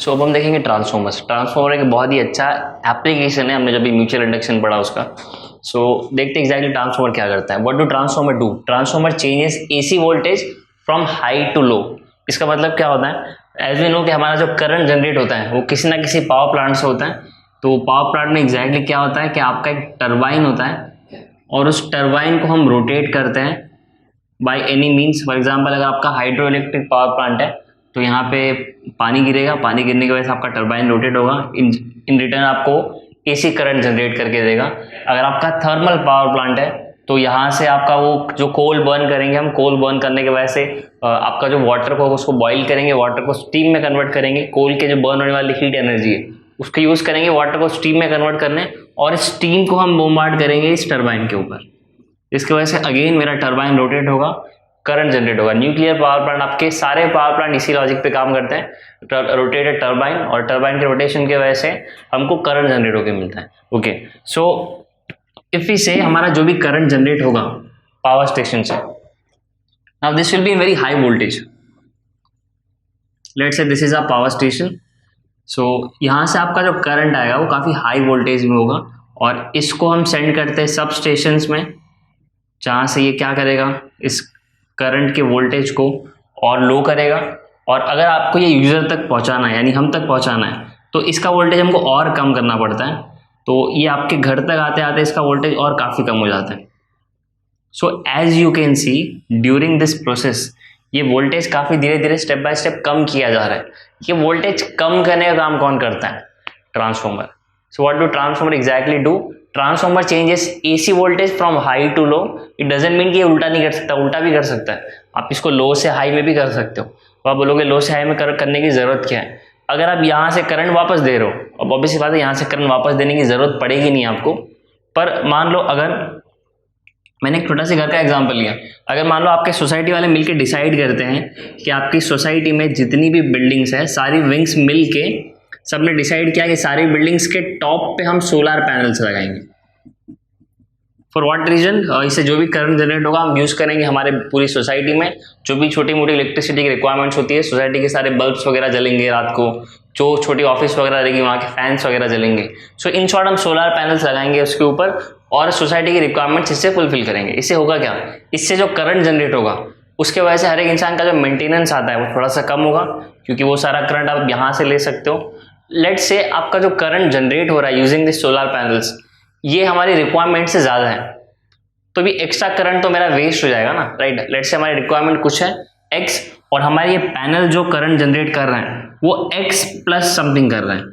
सो अब हम देखेंगे ट्रांसफॉर्मर्स। ट्रांसफॉर्मर एक बहुत ही अच्छा एप्लीकेशन है, हमने जब भी म्यूचुअल इंडक्शन पढ़ा उसका। देखते हैं एग्जैक्टली ट्रांसफॉर्मर क्या करता है। What do transformer do? Transformer changes AC voltage from high to low. इसका मतलब क्या होता है? एज वी नो कि हमारा जो करंट जनरेट होता है वो किसी ना किसी पावर प्लांट से होता है। तो पावर प्लांट में एग्जैक्टली क्या होता है कि आपका एक टरबाइन होता है और उस टरबाइन को हम रोटेट करते हैं by any means. For example अगर आपका हाइड्रो इलेक्ट्रिक पावर प्लांट है तो यहाँ पे पानी गिरेगा, पानी गिरने की वजह से आपका टरबाइन रोटेट होगा, इन रिटर्न आपको एसी करंट जनरेट करके देगा। अगर आपका थर्मल पावर प्लांट है तो यहाँ से आपका वो जो कोल बर्न करेंगे, हम कोल बर्न करने की वजह से आपका जो वाटर को उसको बॉईल करेंगे, वाटर को स्टीम में कन्वर्ट करेंगे। कोल के जो बर्न होने वाली हीट एनर्जी है उसको यूज़ करेंगे वाटर को स्टीम में कन्वर्ट करने, और स्टीम को हम बोम्बार्ड करेंगे इस टरबाइन के ऊपर। इसकी वजह से अगेन मेरा टरबाइन रोटेट होगा, करंट जनरेट होगा। न्यूक्लियर पावर प्लांट, आपके सारे पावर प्लांट इसी लॉजिक पे काम करते हैं, रोटेटेड टरबाइन, और टरबाइन के रोटेशन की वजह से हमको करंट जनरेट होकर मिलता है। ओके, सो इफ वी से हमारा जो भी करंट जनरेट होगा पावर स्टेशन से, now this will be very high voltage. Let's say this is a power station. So यहाँ से आपका जो करंट आएगा वो काफ़ी हाई वोल्टेज में होगा और इसको हम सेंड करते हैं सब स्टेशंस में, जहाँ से ये क्या करेगा, इस करंट के वोल्टेज को और लो करेगा। और अगर आपको ये यूज़र तक पहुँचाना है, यानी हम तक पहुँचाना है, तो इसका वोल्टेज हमको और कम करना पड़ता है। तो ये आपके घर तक आते आते इसका वोल्टेज और काफ़ी कम हो जाता है। So as you can see during this process ये वोल्टेज काफ़ी धीरे धीरे स्टेप बाय स्टेप कम किया जा रहा है। ये वोल्टेज कम करने का काम कौन करता है? Transformer. So what do transformer exactly do? Transformer changes AC voltage from high to low. It doesn't mean कि ये उल्टा नहीं कर सकता, उल्टा भी कर सकता है। आप इसको लो से हाई में भी कर सकते हो। तो आप बोलोगे लो से हाई में करने की ज़रूरत क्या है? अगर आप यहाँ से करंट वापस दे रहे हो, अब ऑब्वियसली बात है यहाँ से करंट वापस देने की ज़रूरत पड़ेगी नहीं आपको। पर मान लो, अगर मैंने एक छोटा सा घर का एग्जांपल लिया, अगर मान लो आपके सोसाइटी वाले मिलके डिसाइड करते हैं कि आपकी सोसाइटी में जितनी भी बिल्डिंग्स है सारी विंग्स मिलके सबने डिसाइड किया कि सारी बिल्डिंग्स के टॉप पे हम सोलर पैनल्स लगाएंगे। For what reason? इससे जो भी करंट जनरेट होगा हम यूज़ करेंगे हमारे पूरी सोसाइटी में। जो भी छोटी मोटी इलेक्ट्रिसिटी की रिक्वायरमेंट्स होती है, सोसाइटी के सारे बल्ब्स वगैरह जलेंगे रात को, जो छोटी ऑफिस वगैरह रहेगी वहाँ के फैंस वगैरह जलेंगे। सो इन शॉर्ट हम सोलर पैनल्स लगाएंगे उसके ऊपर और सोसाइटी की रिक्वायरमेंट्स इससे फुलफिल करेंगे। इससे होगा क्या? इससे जो करंट जनरेट होगा उसके वजह से हर एक इंसान का जो मेंटेनेंस आता है वो थोड़ा सा कम होगा, क्योंकि वो सारा करंट आप यहाँ से ले सकते हो। लेट से आपका जो करंट जनरेट हो रहा है यूजिंग दिस सोलर पैनल्स, ये हमारी रिक्वायरमेंट से ज़्यादा है, तो भी एक्स्ट्रा करंट तो मेरा वेस्ट हो जाएगा ना, राइट? लेट से हमारी रिक्वायरमेंट कुछ है x और हमारे ये पैनल जो करंट जनरेट कर रहे हैं वो x प्लस समथिंग कर रहे हैं,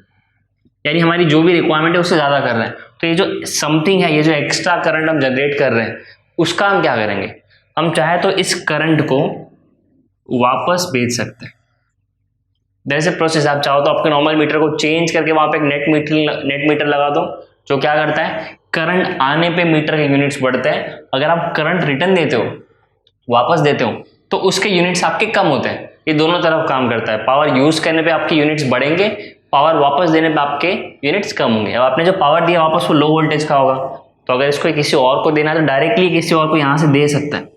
यानी हमारी जो भी रिक्वायरमेंट है उससे ज़्यादा कर रहे हैं। तो ये जो समथिंग है, ये जो एक्स्ट्रा करंट हम जनरेट कर रहे हैं, उसका हम क्या करेंगे? हम चाहे तो इस करंट को वापस भेज सकते हैं। That's a process. आप चाहो तो आपके नॉर्मल मीटर को चेंज करके वहाँ पे एक नेट मीटर लगा दो, जो क्या करता है, करंट आने पे मीटर के यूनिट्स बढ़ते हैं। अगर आप करंट रिटर्न देते हो, वापस देते हो, तो उसके यूनिट्स आपके कम होते हैं। ये दोनों तरफ काम करता है। पावर यूज़ करने पे आपके यूनिट्स बढ़ेंगे, पावर वापस देने पे आपके यूनिट्स कम होंगे। अब आपने जो पावर दिया वापस वो लो वोल्टेज का होगा, तो अगर इसको किसी और को देना है तो डायरेक्टली किसी और को यहाँ से दे सकता है।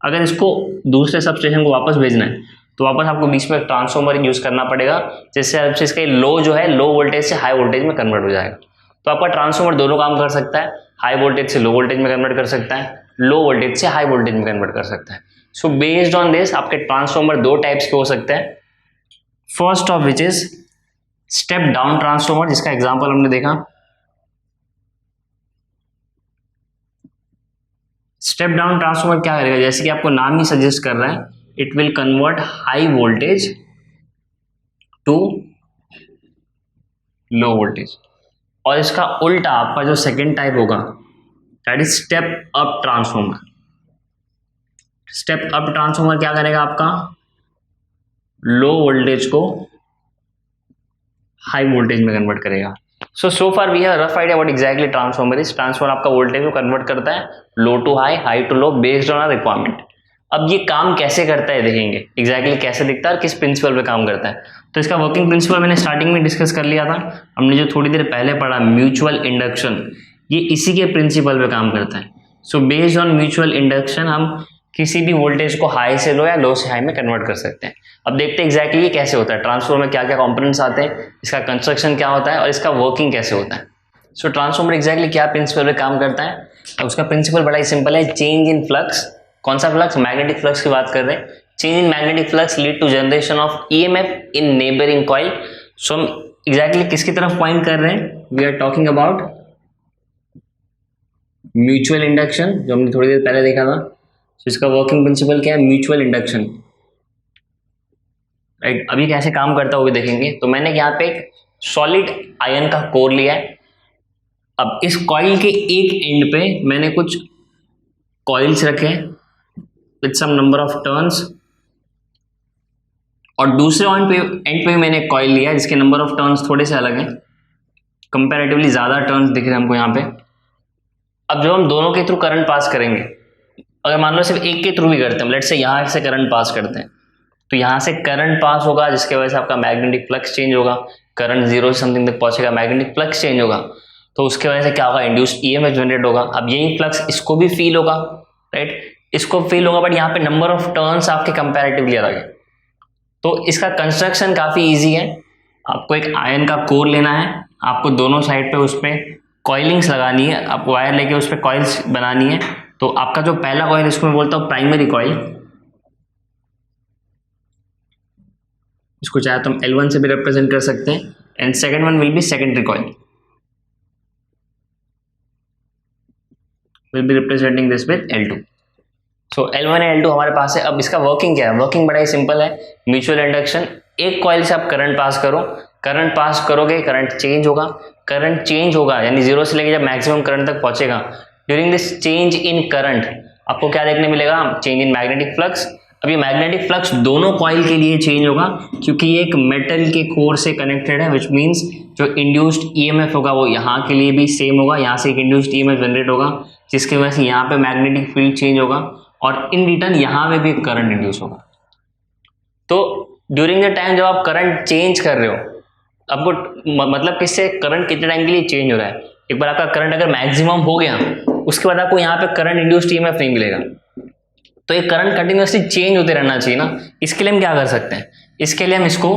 अगर इसको दूसरे सब स्टेशन को वापस भेजना है तो वापस आपको बीच में ट्रांसफॉर्मर यूज़ करना पड़ेगा, जिससे इसका लो जो है लो वोल्टेज से हाई वोल्टेज में कन्वर्ट हो जाएगा। तो आपका ट्रांसफॉर्मर दोनों काम कर सकता है, हाई वोल्टेज से लो वोल्टेज में कन्वर्ट कर सकता है, लो वोल्टेज से हाई वोल्टेज में कन्वर्ट कर सकता है। सो बेस्ड ऑन दिस आपके ट्रांसफॉर्मर दो टाइप्स के हो सकते हैं। First of which is step down transformer, जिसका एग्जांपल हमने देखा। स्टेप डाउन ट्रांसफॉर्मर क्या करेगा? जैसे कि आपको नाम ही सजेस्ट कर रहा है, it will convert high voltage to low voltage. और इसका उल्टा आपका जो सेकेंड टाइप होगा, that is step up transformer. Step up transformer क्या करेगा? आपका लो वोल्टेज को हाई वोल्टेज में कन्वर्ट करेगा। So far we have rough idea what exactly transformer is. Transformer आपका वोल्टेज को कन्वर्ट करता है low to high, high to low, based on our requirement. अब ये काम कैसे करता है देखेंगे, एग्जैक्टली कैसे दिखता है और किस प्रिंसिपल पे काम करता है। तो इसका वर्किंग प्रिंसिपल मैंने स्टार्टिंग में डिस्कस कर लिया था, हमने जो थोड़ी देर पहले पढ़ा, म्यूचुअल इंडक्शन, ये इसी के प्रिंसिपल पे काम करता है। So based on mutual induction हम किसी भी वोल्टेज को हाई से लो या लो से हाई में कन्वर्ट कर सकते हैं। अब देखते हैं एग्जैक्टली ये कैसे होता है, ट्रांसफॉर्मर में क्या क्या कंपोनेंट्स आते हैं, इसका कंस्ट्रक्शन क्या होता है और इसका वर्किंग कैसे होता है। सो ट्रांसफॉर्मर एग्जैक्टली क्या प्रिंसिपल पे काम करता है, अब उसका प्रिंसिपल बड़ा ही सिंपल है, चेंज इन फ्लक्स। कौन सा फ्लक्स? मैग्नेटिक फ्लक्स की बात कर रहे हैं। Change in magnetic flux lead to generation of EMF in neighbouring coil. So हम एग्जैक्टली किसकी तरफ पॉइंट कर रहे हैं, we are talking about mutual induction, जो हमने थोड़ी देर पहले देखा था। तो इसका वर्किंग प्रिंसिपल क्या है, म्यूचुअल इंडक्शन, राइट। अभी कैसे काम करता है वो भी देखेंगे। तो मैंने यहाँ पे एक सॉलिड आयन का कोर लिया है। अब इस कॉइल के एक एंड पे मैंने कुछ कॉइल्स रखे with some number of turns, और दूसरे एंड पे मैंने कॉइल लिया जिसके नंबर ऑफ टर्न्स थोड़े से अलग हैं, कंपैरेटिवली ज़्यादा टर्न्स दिख रहे हैं हमको यहाँ पे। अब जब हम दोनों के थ्रू करंट पास करेंगे, अगर मान लो सिर्फ एक के थ्रू भी करते हैं, लेट्स से यहाँ से करंट पास करते हैं, तो यहाँ से करंट पास होगा जिसकी वजह से आपका मैग्नेटिक फ्लक्स चेंज होगा, करंट 0 से समथिंग तक पहुंचेगा, मैग्नेटिक फ्लक्स चेंज होगा, तो उसके वजह से क्या होगा, इंड्यूस्ड ईएमएफ जनरेट होगा। अब यही फ्लक्स इसको भी फील होगा, राइट, इसको फील होगा, बट यहाँ पे नंबर ऑफ टर्न्स आपके कंपैरेटिवली अलग है। तो इसका कंस्ट्रक्शन काफ़ी ईजी है। आपको एक आयन का कोर लेना है, आपको दोनों साइड पे उस पर कॉइलिंग्स लगानी है, आप वायर लेके उस पर कॉइल्स बनानी है। तो आपका जो पहला कॉइल, इसको मैं बोलता हूँ प्राइमरी कॉइल, इसको चाहे तो हम L1 से भी रिप्रेजेंट कर सकते हैं, and second one will be secondary coil, will be representing this with L2। So L1 and L2 हमारे पास है। अब इसका वर्किंग क्या है, वर्किंग बड़ा ही सिंपल है, म्यूचुअल इंडक्शन। एक कॉइल से आप करंट पास करो, करंट पास करोगे करंट चेंज होगा, करंट चेंज होगा यानी 0 से लेकर जब मैक्सिमम करंट तक पहुंचेगा, during this change in current आपको क्या देखने मिलेगा, चेंज इन मैग्नेटिक फ्लक्स। अब ये मैग्नेटिक फ्लक्स दोनों कॉइल के लिए चेंज होगा क्योंकि ये एक मेटल के कोर से कनेक्टेड है, विच मीन्स जो इंड्यूस्ड ईएमएफ होगा वो यहाँ के लिए भी सेम होगा, यहाँ से एक इंड्यूस्ड ईएमएफ जनरेट होगा जिसकी वजह से यहाँ पे मैग्नेटिक फील्ड चेंज होगा और इन रिटर्न यहाँ पे भी करंट इंड्यूस होगा। तो ड्यूरिंग द टाइम जब आप करंट चेंज कर रहे हो, आपको मतलब किससे करंट कितने टाइम के लिए चेंज हो रहा है, एक बार आपका करंट अगर मैक्सिमम हो गया उसके बाद आपको यहाँ पे करंट इंड्यूस्ड ईएमएफ नहीं मिलेगा। तो ये करंट कंटिन्यूसली चेंज होते रहना चाहिए ना। इसके लिए हम क्या कर सकते हैं, इसके लिए हम इसको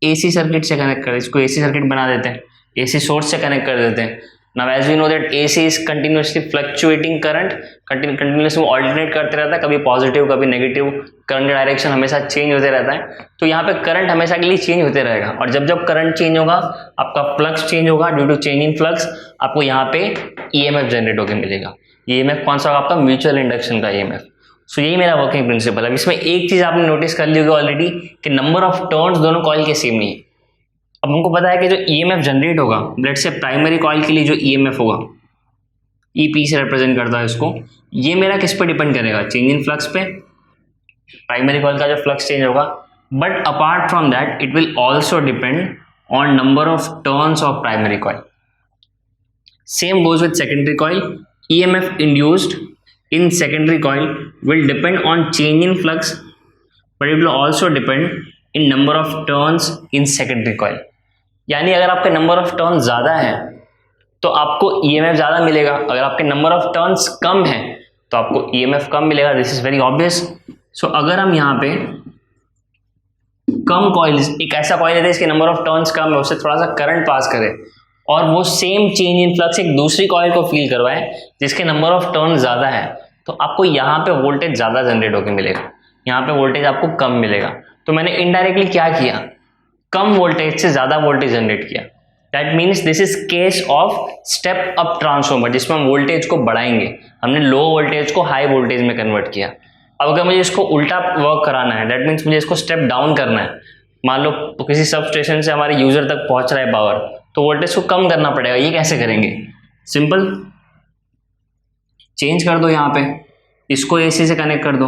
एसी सर्किट से कनेक्ट कर, इसको एसी सर्किट बना देते हैं, एसी सोर्स से कनेक्ट कर देते हैं। Now as we know that AC is continuously fluctuating current, continuously alternate करते रहता है, कभी पॉजिटिव कभी नेगेटिव, करंट का डायरेक्शन हमेशा चेंज होते रहता है। तो यहाँ पे करंट हमेशा के लिए चेंज होते रहेगा, और जब जब करंट चेंज होगा आपका फ्लक्स चेंज होगा, due to change in flux आपको यहाँ पे ईएमएफ जनरेट होकर मिलेगा। ईएमएफ कौन सा होगा, आपका म्यूचुअल इंडक्शन का ईएमएफ। सो यही मेरा वर्किंग प्रिंसिपल है। अब इसमें एक चीज आपने नोटिस कर ली होगी ऑलरेडी कि नंबर ऑफ टर्न्स दोनों कॉइल के सेम नहीं है। अब हमको पता है कि जो ईएमएफ जनरेट होगा, लेट्स से प्राइमरी कॉइल के लिए जो ईएमएफ होगा, ईपी से रिप्रेजेंट करता है इसको, ये मेरा किस पे डिपेंड करेगा, चेंज इन फ्लक्स पे, प्राइमरी कॉइल का जो फ्लक्स चेंज होगा। But apart from that it will also depend on number of turns of primary coil. Same goes with secondary coil, EMF induced in secondary coil will depend on change in flux, but it will also depend in number of turns in secondary coil। यानी अगर आपके number of turn ज़्यादा है तो आपको EMF ज़्यादा मिलेगा, अगर आपके नंबर ऑफ टर्न्स कम है तो आपको EMF कम मिलेगा। This is very obvious. So अगर हम यहाँ पे कम कॉइल, एक ऐसा कॉइल लेते हैं इसके नंबर ऑफ टर्न्स कम है, उससे थोड़ा सा करंट पास करे और वो सेम चेंज इन फ्लक्स एक दूसरी कॉइल को फील करवाए जिसके नंबर ऑफ टर्न ज़्यादा है, तो आपको यहाँ पे वोल्टेज ज़्यादा जनरेट होकर मिलेगा, यहाँ पे वोल्टेज आपको कम मिलेगा। तो मैंने इनडायरेक्टली क्या किया, कम वोल्टेज से ज़्यादा वोल्टेज जनरेट किया। That means this is case of step up transformer, जिसमें हम वोल्टेज को बढ़ाएंगे। हमने लो वोल्टेज को हाई वोल्टेज में कन्वर्ट किया। अब अगर मुझे इसको उल्टा वर्क कराना है, दैट मीन्स मुझे इसको स्टेप डाउन करना है। मान लो किसी सब स्टेशन से हमारे यूजर तक पहुंच रहा है पावर, तो वोल्टेज को कम करना पड़ेगा। ये कैसे करेंगे, सिंपल, चेंज कर दो, यहाँ पे इसको एसी से कनेक्ट कर दो,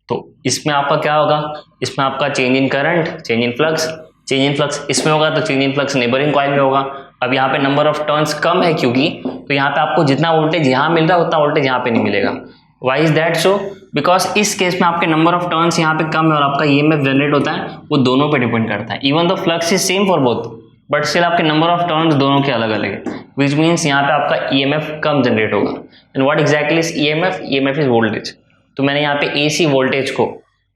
तो इसमें आपका क्या होगा, इसमें आपका change in current, change in flux, change in flux इसमें होगा तो change in flux neighbouring coil में होगा। अब यहाँ पे नंबर ऑफ टर्न्स कम है क्योंकि, तो यहाँ पे आपको जितना वोल्टेज यहाँ मिल रहा है उतना वोल्टेज यहाँ पे नहीं मिलेगा। Why is that so, because इस केस में आपके नंबर ऑफ टर्न्स यहाँ पे कम है और आपका ईएमएफ जनरेट होता है वो दोनों पे डिपेंड करता है। Even the flux is same for both, but still आपके नंबर ऑफ टर्न्स दोनों के अलग अलग है, विच मीन्स यहाँ पे आपका ईएमएफ कम जनरेट होगा। And what exactly is EMF? EMF is voltage. तो मैंने यहाँ पे एसी वोल्टेज को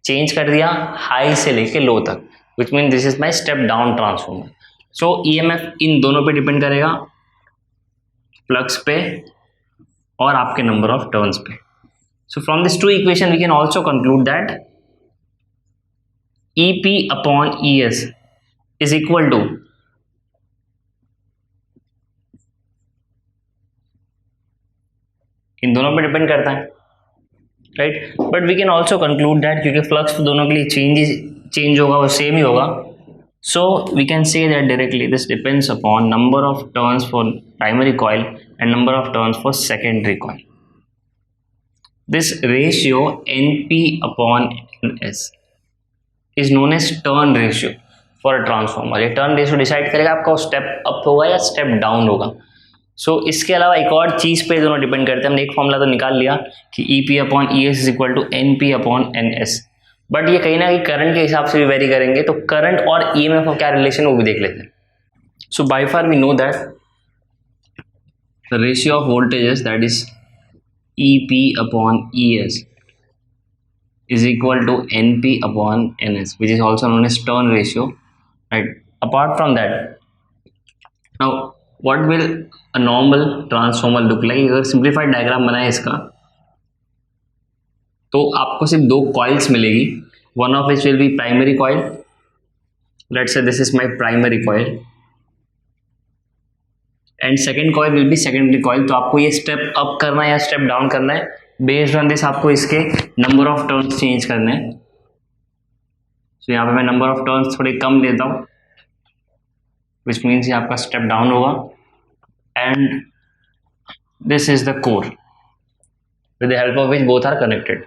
चेंज कर दिया हाई से लेके लो तक, which mean this is my step down transformer. So EMF in दोनों पे डिपेंड करेगा, फ्लक्स पे और आपके नंबर ऑफ टर्न्स पे। So from this two equation we can also conclude that EP upon ES is equal to इन दोनों पे डिपेंड करता है, right. But we can also conclude that क्योंकि फ्लक्स तो दोनों के लिए चेंज होगा, वो सेम ही होगा, so we can say that directly this depends upon number of turns for primary coil and number of turns for secondary coil. This ratio NP upon NS is known as turn ratio for a transformer. ये turn ratio decide करेगा आपका step up होगा या step down होगा। सो इसके अलावा एक और चीज़ पे दोनों डिपेंड करते हैं। हमने एक फॉर्मूला तो निकाल लिया कि EP upon ES is equal to NP upon NS, but ये कहीं ना कहीं करंट के हिसाब से भी वेरी करेंगे, तो करंट और EMF का क्या रिलेशन वो भी देख लेते हैं। So by far we know that the ratio of voltages that is EP upon ES is equal to NP upon NS, which is also known as turn ratio, right? Apart from that, now what will a normal transformer look like? अगर simplified diagram बनाए इसका, तो आपको सिर्फ दो coils मिलेगी, one of which will be primary coil. Let's say this is my primary coil and second coil will be secondary coil. तो आपको ये step up करना है या step down करना है, बेस्ड ऑन दिस आपको इसके नंबर ऑफ टर्न्स चेंज करने हैं। सो यहाँ पे मैं नंबर ऑफ टर्न्स थोड़े कम लेता हूँ, विच मीन्स ये आपका स्टेप डाउन होगा। And this is the core with the help of which both are connected.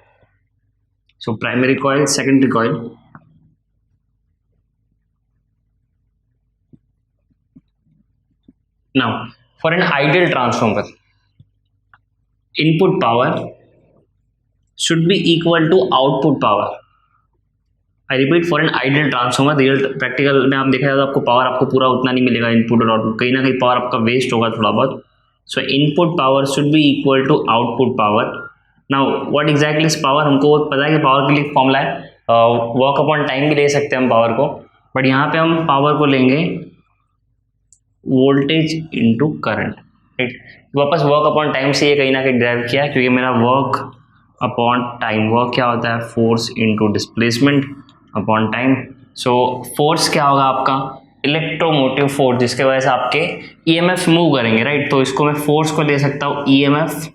So primary coil, secondary coil. Now for an ideal transformer, input power should be equal to output power. I repeat, for an ideal transformer, real practical में आप देखा जाए तो आपको power आपको पूरा उतना नहीं मिलेगा, इनपुट और आउटपुट कहीं ना कहीं पावर आपका वेस्ट होगा थोड़ा बहुत। So input power should be equal to output power. Now what exactly is power? हमको पता है कि पावर के लिए फॉर्मूला है, वर्क अपॉन टाइम भी ले सकते हैं हम पावर को, बट यहाँ पे हम पावर को लेंगे वोल्टेज इंटू करंट, राइट। वापस वर्क अपॉन टाइम से ये कहीं ना कहीं ड्राइव किया, क्योंकि मेरा वर्क अपॉन टाइम, वर्क क्या होता है? Force into displacement upon time. So force क्या होगा आपका? इलेक्ट्रोमोटिव फोर्स, जिसके वजह से आपके EMF मूव करेंगे, राइट। तो इसको मैं फोर्स को ले सकता हूँ EMF,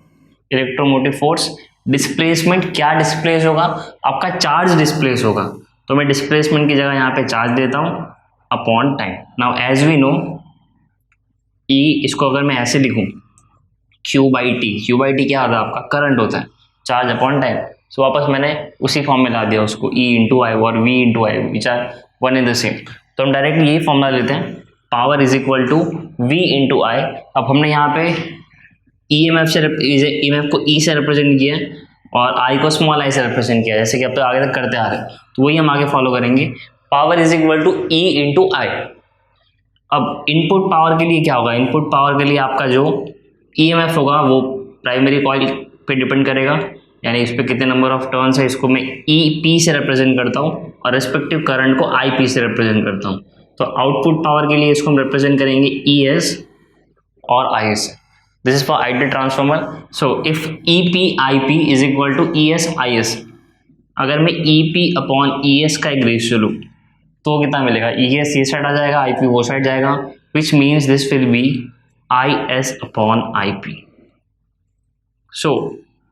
इलेक्ट्रोमोटिव फोर्स। डिस्प्लेसमेंट, क्या डिस्प्लेस होगा? आपका चार्ज डिस्प्लेस होगा, तो मैं डिस्प्लेसमेंट की जगह यहाँ पे चार्ज देता हूँ upon time. Now as we know E, इसको अगर मैं ऐसे लिखूँ Q/T, Q/T क्या होता है आपका? करंट होता है, चार्ज अपॉन टाइम। सो वापस मैंने उसी फॉर्म में ला दिया उसको, E इंटू आई और V into I, which are one in the same. तो हम डायरेक्ट यही फॉर्मूला लेते हैं, power is equal to V into I. अब हमने यहाँ पे EMF को E से रिप्रेजेंट किया और I को स्मॉल i से रिप्रेजेंट किया, जैसे कि अब तो आगे तक करते आ रहे हैं, तो वही हम आगे फॉलो करेंगे। Power is equal to E into I. अब इनपुट पावर के लिए क्या होगा? इनपुट पावर के लिए आपका जो EMF होगा वो प्राइमरी कॉइल पे डिपेंड करेगा, यानी इस पे कितने नंबर ऑफ टर्न्स है, इसको मैं EP से रिप्रेजेंट करता हूँ और रेस्पेक्टिव करंट को IP से रिप्रेजेंट करता हूँ। तो आउटपुट पावर के लिए इसको हम रिप्रेजेंट करेंगे ES और IS। This is for ideal transformer. So if EP/IP is equal to ES/IS, अगर मैं EP अपॉन ES का एक रेशियो लूँ तो कितना मिलेगा? ES ये साइड आ जाएगा, IP वो साइड जाएगा, which means this will B IS upon IP. So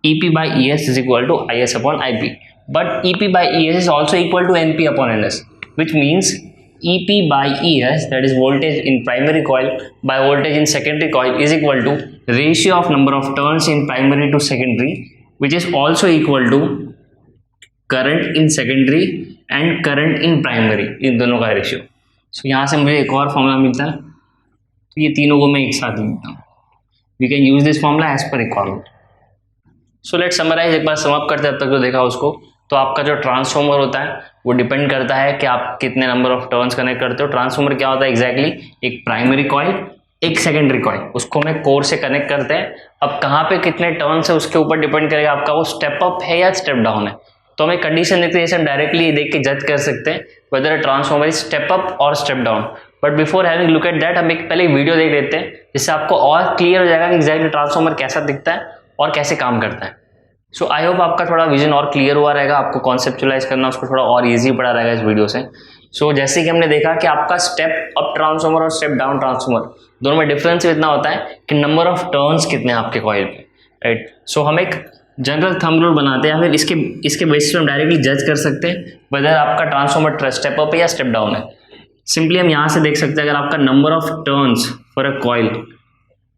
EP by ES is equal to IS upon IP, but EP by ES is also equal to NP upon NS, which means EP by ES, that is voltage in primary coil by voltage in secondary coil, is equal to ratio of number of turns in primary to secondary, which is also equal to current in secondary and current in primary, इन दोनों का ratio. सो यहाँ से मुझे एक और formula मिलता है, तो ये तीनों को मैं एक साथ लिखता हूँ। We can use this formula as per requirement. So let summarize, एक बार सम अप करते हैं, अब तक जो देखा उसको। तो आपका जो ट्रांसफॉर्मर होता है वो डिपेंड करता है कि आप कितने नंबर ऑफ टर्न्स कनेक्ट करते हो। ट्रांसफॉर्मर क्या होता है एग्जैक्टली, एक प्राइमरी कॉइल, एक सेकेंडरी कॉइल, उसको हमें कोर से कनेक्ट करते हैं। अब कहाँ पे कितने टर्न्स है उसके ऊपर डिपेंड करेगा आपका वो स्टेप अप है या स्टेप डाउन है। तो हमें कंडीशन देखते हैं, जैसे हम डायरेक्टली देख के जज कर सकते हैं whether transformer is step up और step down. But before having look at that, हम एक पहले वीडियो देख लेते हैं जिससे आपको और क्लियर हो जाएगा कि एग्जैक्टली ट्रांसफॉर्मर कैसा दिखता है और कैसे काम करता है। सो आई होप आपका थोड़ा विजन और क्लियर हुआ रहेगा, आपको कॉन्सेप्चुलाइज करना उसको थोड़ा और ईजी पड़ा रहेगा इस वीडियो से। सो जैसे कि हमने देखा कि आपका स्टेप अप ट्रांसफॉर्मर और स्टेप डाउन ट्रांसफॉर्मर दोनों में डिफरेंस इतना होता है कि नंबर ऑफ टर्न्स कितने हैं आपके कॉइल पे, राइट। सो हम एक जनरल थंब रूल बनाते हैं, फिर इसके बेसिस पे हम डायरेक्टली जज कर सकते हैं वेदर आपका ट्रांसफॉर्मर स्टेप अप है या स्टेप डाउन है। सिंपली हम यहाँ से देख सकते हैं, अगर आपका number of turns for a coil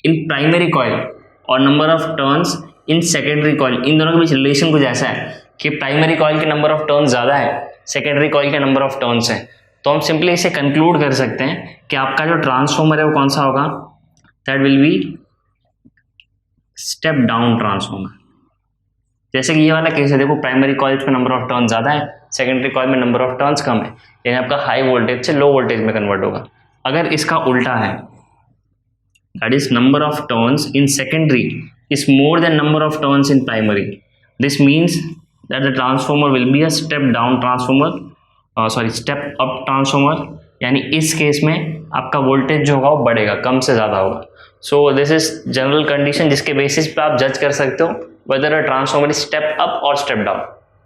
in primary coil और number of turns in secondary coil, इन दोनों के बीच रिलेशन कुछ ऐसा है कि प्राइमरी कॉइल के नंबर ऑफ टर्न्स ज़्यादा है, सेकेंडरी कॉइल के नंबर ऑफ टर्न्स है, तो हम सिंपली इसे कंक्लूड कर सकते हैं कि आपका जो ट्रांसफॉर्मर है वो कौन सा होगा, that will be step down transformer. जैसे कि ये वाला केस है, देखो प्राइमरी कॉइल में नंबर ऑफ टर्न्स ज़्यादा है, सेकेंडरी कॉइल में नंबर ऑफ टर्न्स कम है, यानी आपका हाई वोल्टेज से लो वोल्टेज में कन्वर्ट होगा। अगर इसका उल्टा है, that is number of turns in secondary is more than number of turns in primary, this means that the transformer will be a step down transformer, step up transformer, यानी इस case में आपका voltage जो होगा वो बढ़ेगा, कम से ज़्यादा होगा। So this is general condition जिसके बेसिस पे आप जज कर सकते हो whether a transformer is step up or step down।